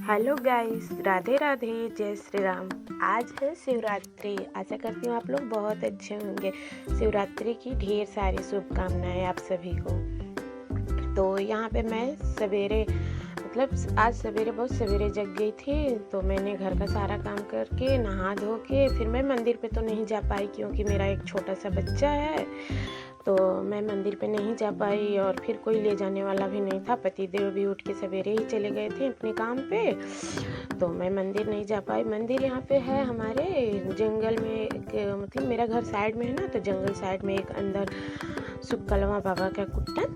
Hello guys, Radhe Radhe, जय श्री राम। आज है शिवरात्रि। आशा करती हूँ आप लोग बहुत अच्छे होंगे। शिवरात्रि की ढेर सारी शुभकामनाएं आप सभी को। तो यहाँ पे मैं सवेरे आज सवेरे बहुत सवेरे जग गई थी। तो मैंने घर का सारा काम करके नहा धो के फिर मैं मंदिर पे तो नहीं जा पाई क्योंकि मेरा एक छोटा सा बच्चा है। तो मैं मंदिर पे नहीं जा पाई और फिर कोई ले जाने वाला भी नहीं था। पतिदेव भी उठ के सवेरे ही चले गए थे अपने काम पे। तो मैं मंदिर नहीं जा पाई। मंदिर यहाँ पे है हमारे जंगल में एक मेरा घर साइड में है ना, तो जंगल साइड में एक अंदर सुकलवा बाबा का कुट्टन,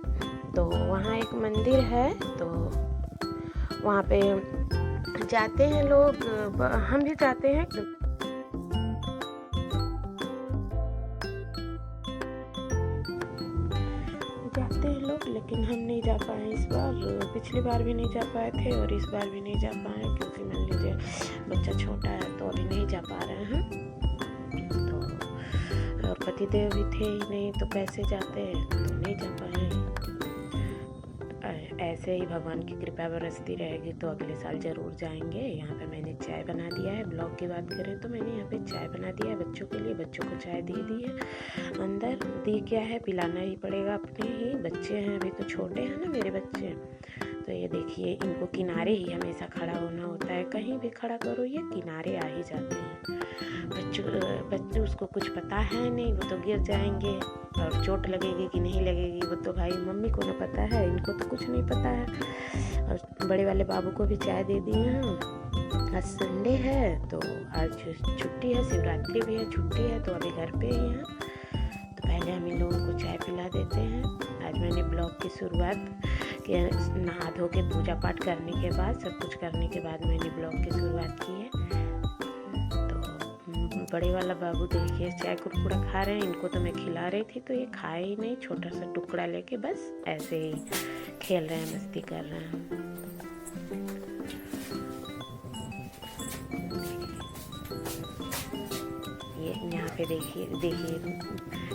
तो वहाँ एक मंदिर है। तो वहाँ पे जाते हैं लोग, हम भी जाते हैं। लेकिन हम नहीं जा पाए इस बार। पिछली बार भी नहीं जा पाए थे और इस बार भी नहीं जा पाए क्योंकि मान लीजिए बच्चा छोटा है तो अभी नहीं जा पा रहे हैं। तो और पतिदेव भी थे ही नहीं तो कैसे जाते, तो नहीं जा पाए। ऐसे ही भगवान की कृपा बरसती रहेगी तो अगले साल ज़रूर जाएंगे। यहाँ पे मैंने चाय बना दिया है। ब्लॉग की बात करें तो मैंने यहाँ पे चाय बना दिया है बच्चों के लिए। बच्चों को चाय दे दी है। अंदर दी क्या है, पिलाना ही पड़ेगा। अपने ही बच्चे हैं, अभी तो छोटे हैं ना मेरे बच्चे। तो ये देखिए, इनको किनारे ही हमेशा खड़ा होना होता है। कहीं भी खड़ा करो ये किनारे आ ही जाते हैं। बच्चे उसको कुछ पता है नहीं, वो तो गिर जाएंगे और चोट लगेगी कि नहीं लगेगी वो तो भाई मम्मी को ना पता है, इनको तो कुछ नहीं पता है। और बड़े वाले बाबू को भी चाय दे दी है। आज संडे है तो आज छुट्टी है, शिवरात्रि भी है, छुट्टी है तो अभी घर पे ही हैं। तो पहले हम इन लोगों को चाय पिला देते हैं। आज मैंने ब्लॉग की शुरुआत नहा धो के पूजा पाठ करने के बाद, सब कुछ करने के बाद मैंने ब्लॉग की शुरुआत की है। तो बड़े वाला बाबू देखिए चाय कुरकुरा खा रहे हैं। इनको तो मैं खिला रही थी तो ये खाए ही नहीं। छोटा सा टुकड़ा लेके बस ऐसे ही खेल रहे हैं, मस्ती कर रहे हैं। ये यहाँ पे देखिए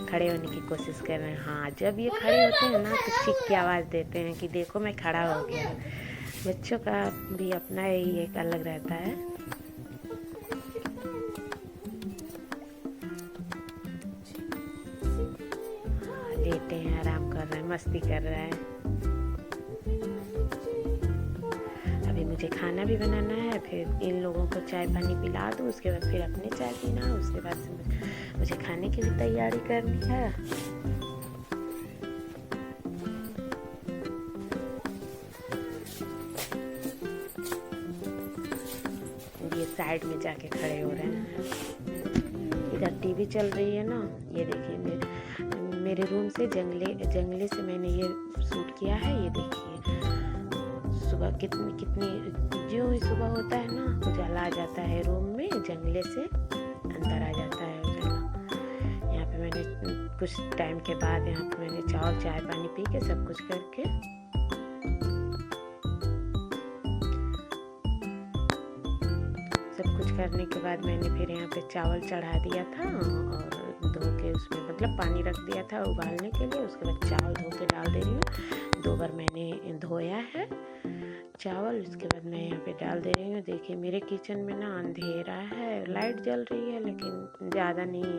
खड़े होने की कोशिश कर रहे हैं। हाँ, जब ये खड़े होते हैं ना तो चीख के आवाज़ देते हैं कि देखो मैं खड़ा हो गया। बच्चों का भी अपना ही एक अलग रहता है। लेटे हैं, आराम कर रहे हैं, मस्ती कर रहे हैं। अभी मुझे खाना भी बनाना है, फिर इन लोगों को चाय पानी पिला दूँ, उसके बाद फिर अपने चाय पीना, उसके बाद मुझे खाने की भी तैयारी करनी है। ये साइड में जाके खड़े हो रहे हैं। इधर टीवी चल रही है ना। ये देखिए मेरे रूम से जंगले से मैंने ये शूट किया है। ये देखिए सुबह कितनी जो ही सुबह होता है ना, उजाला आ जाता है रूम में, जंगले से अंदर आ जाता है उजाला। यहाँ पे मैंने कुछ टाइम के बाद यहाँ पे मैंने चाय पानी पी के सब कुछ करके करने के बाद मैंने फिर यहाँ पे चावल चढ़ा दिया था और धो के उसमें पानी रख दिया था उबालने के लिए। उसके बाद चावल धो के डाल दे रही हूँ। 2 बार मैंने धोया है चावल। उसके बाद मैं यहाँ पे डाल दे रही हूँ। देखिए मेरे किचन में ना अंधेरा है, लाइट जल रही है लेकिन ज़्यादा नहीं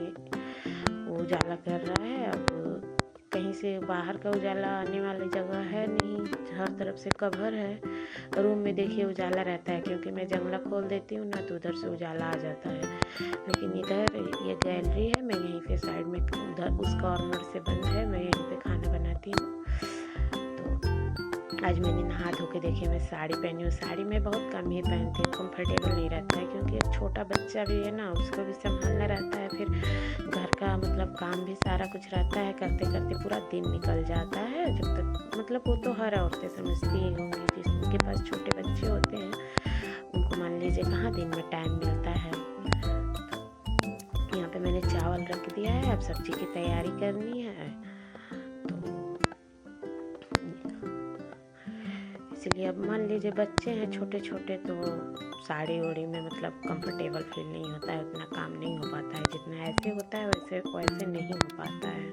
उजाला कर रहा है। अब कहीं से बाहर का उजाला आने वाली जगह है नहीं, हर तरफ से कवर है। रूम में देखिए उजाला रहता है क्योंकि मैं जंगला खोल देती हूँ ना, तो उधर से उजाला आ जाता है। लेकिन इधर ये गैलरी है, मैं यहीं पे साइड में उधर उस कॉर्नर से बंद है, मैं यहीं पे खाना बनाती हूँ। तो आज मैंने नहा धो के देखिए मैं साड़ी पहनी हूँ। साड़ी मैं बहुत कम ही पहनती हूँ, कंफर्टेबल नहीं रहता है क्योंकि एक छोटा बच्चा भी है ना, उसको भी संभालना रहता है। फिर घर का काम भी सारा कुछ रहता है, करते करते पूरा दिन निकल जाता है। जब तक वो तो हर औरतें समझती ही होंगी जिनके पास छोटे बच्चे होते हैं, उनको मान लीजिए कहाँ दिन में टाइम मिलता है। यहाँ पे मैंने चावल रख दिया है, अब सब्जी की तैयारी करनी है। इसलिए अब मान लीजिए बच्चे हैं छोटे छोटे तो साड़ी ओड़ी में कंफर्टेबल फील नहीं होता है, उतना काम नहीं हो पाता है जितना ऐसे होता है, वैसे नहीं हो पाता है।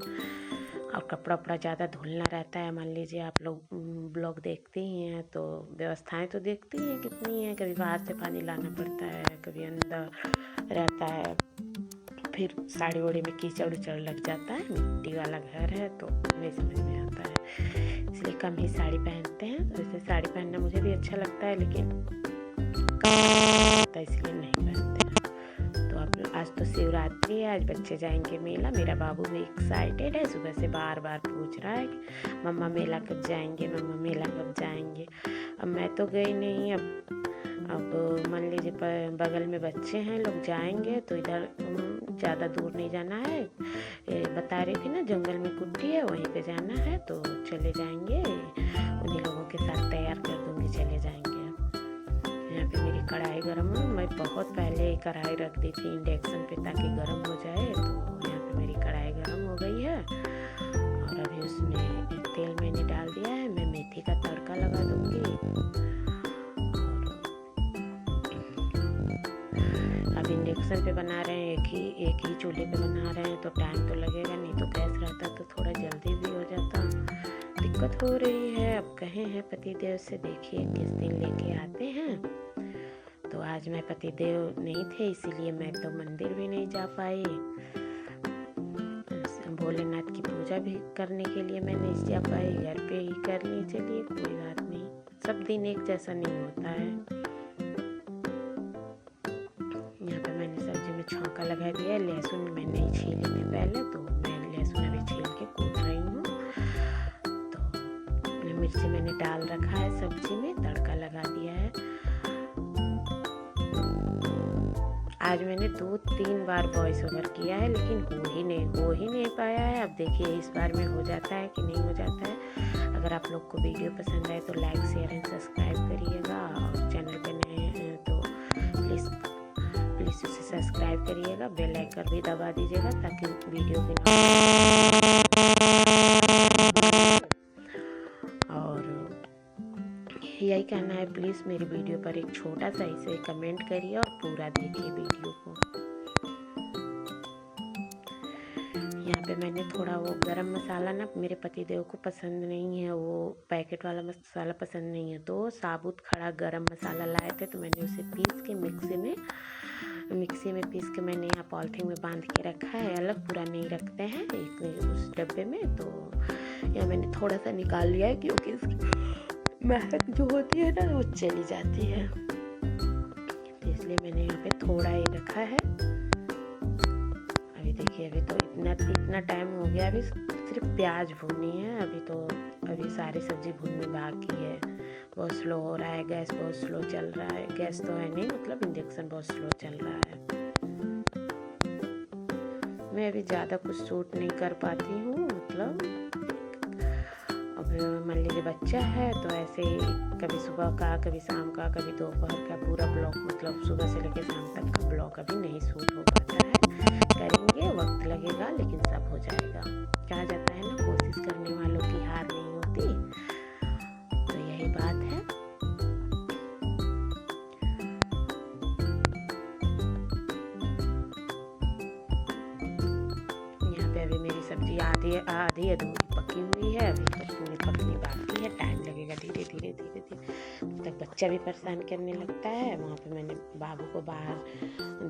और कपड़ा उपड़ा ज़्यादा धुलना रहता है। मान लीजिए आप लोग ब्लॉग देखते ही हैं तो व्यवस्थाएं तो देखती हैं कितनी है, कभी बाहर से पानी लाना पड़ता है, कभी अंदर रहता है, फिर साड़ी ओड़ी में कीचड़ उचड़ लग जाता है, मिट्टी वाला घर है तो नहीं समझ में आता है, इसलिए कम ही साड़ी पहनते हैं। वैसे साड़ी पहनना मुझे भी अच्छा लगता है लेकिन इसलिए नहीं पहनते हैं। तो अब आज तो शिवरात्रि है, आज बच्चे जाएंगे मेला। मेरा बाबू भी एक्साइटेड है, सुबह से बार बार पूछ रहा है कि मम्मा मेला कब जाएंगे, मम्मा मेला कब जाएंगे। अब मैं तो गई नहीं, अब मान लीजिए बगल में बच्चे हैं लोग जाएंगे तो इधर ज़्यादा दूर नहीं जाना है। बता रही थी ना जंगल में कुट्टी है, वहीं पे जाना है तो चले जाएंगे, उन्हीं लोगों के साथ तैयार कर दूँगी, चले जाएंगे। यहाँ पे मेरी कढ़ाई गर्म है, मैं बहुत पहले कढ़ाई रख दी थी इंडक्शन पे ताकि गर्म हो जाए। तो यहाँ पे मेरी कढ़ाई गर्म हो गई है और अभी उसमें तेल मैंने डाल दिया है। मैं मेथी का तड़का लगा दूँगी। अब इंडक्शन पे बना रहे हैं, एक ही चूल्हे पे बना रहे हैं तो टाइम तो लगेगा, नहीं तो गैस रहता तो थोड़ा जल्दी भी हो जाता। दिक्कत हो रही है। अब कहे हैं पतिदेव से, देखिए किस दिन लेके आते हैं। तो आज मैं पतिदेव नहीं थे इसीलिए मैं तो मंदिर भी नहीं जा पाई। भोलेनाथ की पूजा भी करने के लिए मैं नहीं जा पाई, घर पे ही कर ली। चलिए कोई बात नहीं, सब दिन एक जैसा नहीं होता है। यहाँ पे मैंने सब्जी में छौंका लगा दिया। लहसुन मैं नहीं छीली थी पहले, तो मैं लहसुन अभी छील के कूट रही हूँ। तो मिर्ची मैंने डाल रखा है, सब्जी में तड़का लगा दिया है। आज मैंने 2-3 बार वॉइस ओवर किया है लेकिन हो ही नहीं पाया है। अब देखिए इस बार में हो जाता है कि नहीं हो जाता है। अगर आप लोग को वीडियो पसंद आए तो लाइक शेयर एंड सब्सक्राइब करिएगा, और चैनल पे नए हैं तो प्लीज़ उसे सब्सक्राइब करिएगा, बेल आइकन भी दबा दीजिएगा ताकि वीडियो की यही कहना है। प्लीज़ मेरी वीडियो पर एक छोटा सा इसे कमेंट करिए और पूरा देखिए वीडियो को। यहाँ पे मैंने थोड़ा वो गरम मसाला ना मेरे पतिदेव को पसंद नहीं है, वो पैकेट वाला मसाला पसंद नहीं है, तो साबुत खड़ा गरम मसाला लाए थे तो मैंने उसे पीस के मिक्सी में पीस के मैंने यहाँ पॉलिथीन में बांध के रखा है। अलग पूरा नहीं रखते हैं एक उस डब्बे में। तो यहाँ मैंने थोड़ा सा निकाल लिया है क्योंकि महक जो होती है ना वो चली जाती है, तो इसलिए मैंने यहाँ पे थोड़ा ही रखा है। अभी देखिए अभी तो इतना टाइम हो गया, अभी सिर्फ प्याज भूनी है। अभी सारी सब्जी भूननी बाकी है। बहुत स्लो हो रहा है, गैस बहुत स्लो चल रहा है। गैस तो है नहीं, मतलब इंडक्शन बहुत स्लो चल रहा है। मैं अभी ज़्यादा कुछ शूट नहीं कर पाती हूँ, मतलब अब मान लीजिए बच्चा है तो ऐसे ही कभी सुबह का, कभी शाम का, कभी दोपहर का पूरा ब्लॉग, मतलब सुबह से लेकर शाम तक का ब्लॉग अभी नहीं शूट हो पाता है। करेंगे, वक्त लगेगा लेकिन सब हो जाएगा। कहा जाता है ना, कोशिश करने वालों की हार नहीं होती, तो यही बात है। यहाँ पे अभी मेरी सब्जी आधी अधूरी पकी हुई है, अभी तो पूरी पकनी बाकी है, टाइम लगेगा धीरे धीरे। तब तक बच्चा भी परेशान करने लगता है। वहाँ पे मैंने बाबू को बाहर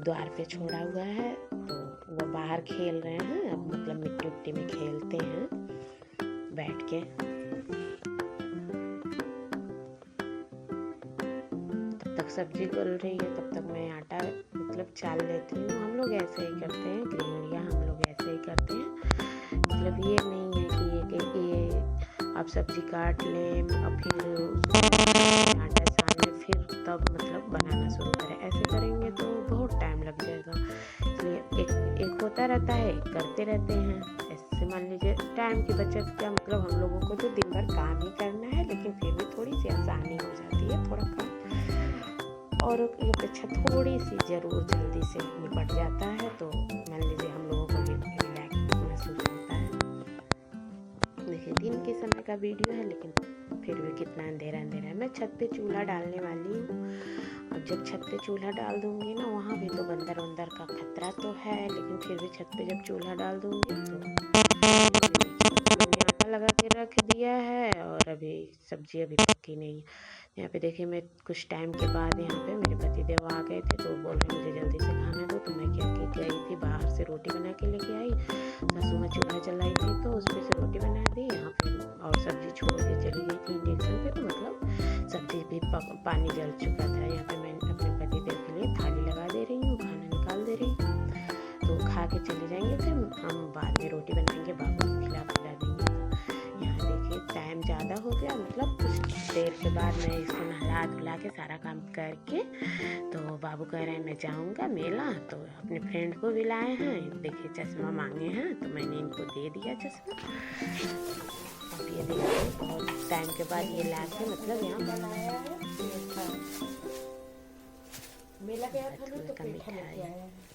द्वार पे छोड़ा हुआ है, तो वो बाहर खेल रहे हैं। अब मतलब मिट्टी उट्टी में खेलते हैं बैठ के। तब तक सब्जी गल रही है, तब तक मैं आटा मतलब चाल लेती हूँ। हम लोग ऐसे ही करते हैं, गृहिणियाँ हम लोग ऐसे ही करते हैं। मतलब ये नहीं है कि ये आप सब्जी काट लें और फिर आटा सान लें फिर तब मतलब बनाना शुरू करें। ऐसे करेंगे तो बहुत टाइम लग जाएगा। इसलिए एक होता रहता है, करते रहते हैं। ऐसे मान लीजिए टाइम की बचत क्या, मतलब हम लोगों को तो दिन भर काम ही करना है लेकिन फिर भी थोड़ी सी आसानी हो जाती है, थोड़ा काम और अपेक्षा थोड़ी सी ज़रूर जल्दी से निपट जाता है। तो मान लीजिए हम लोगों को भी रिलैक्स महसूस होता है। देखिए दिन के समय का वीडियो है लेकिन फिर भी कितना अंधेरा है। मैं छत पे चूल्हा डालने वाली हूँ, और जब छत पे चूल्हा डाल दूँगी ना, वहाँ भी तो बंदर वंदर का खतरा तो है, लेकिन फिर भी छत पे जब चूल्हा डाल दूँगी तो सब्ज़ी अभी पकी नहीं है। यहाँ पे देखिए मैं कुछ टाइम के बाद यहाँ पे मेरे पति देव आ गए थे, तो बोल रहे मुझे जल्दी से खाना दो। तो मैं क्या कि गई थी बाहर से रोटी बना के लेके आई, सासू माँ चूल्हा जलाई थी तो उस पर से रोटी बना दी यहाँ पे, और सब्ज़ी छोड़ के चली गई थी इंडक्शन पे, तो मतलब सब्ज़ी भी पानी जल चुका था। यहाँ पे मैं अपने पति देव के लिए थाली लगा दे रही हूँ, खाना निकाल दे रही हूँ, तो खा के चले जाएंगे, फिर हम बाद में रोटी बनाएंगे, बाबू को खिला देंगे। तो यहाँ देखिए टाइम ज़्यादा हो गया, मतलब कुछ देर के बाद मैं इसको नहला धुला के सारा काम करके, तो बाबू कह रहे हैं मैं जाऊँगा मेला, तो अपने फ्रेंड को भी लाए हैं। देखिए चश्मा मांगे हैं तो मैंने इनको दे दिया चश्मा। अब ये देखिए बहुत टाइम के बाद ये ला के मतलब यहाँ बनाया है। मेला गया था ना तो मीठा लेके आए हैं।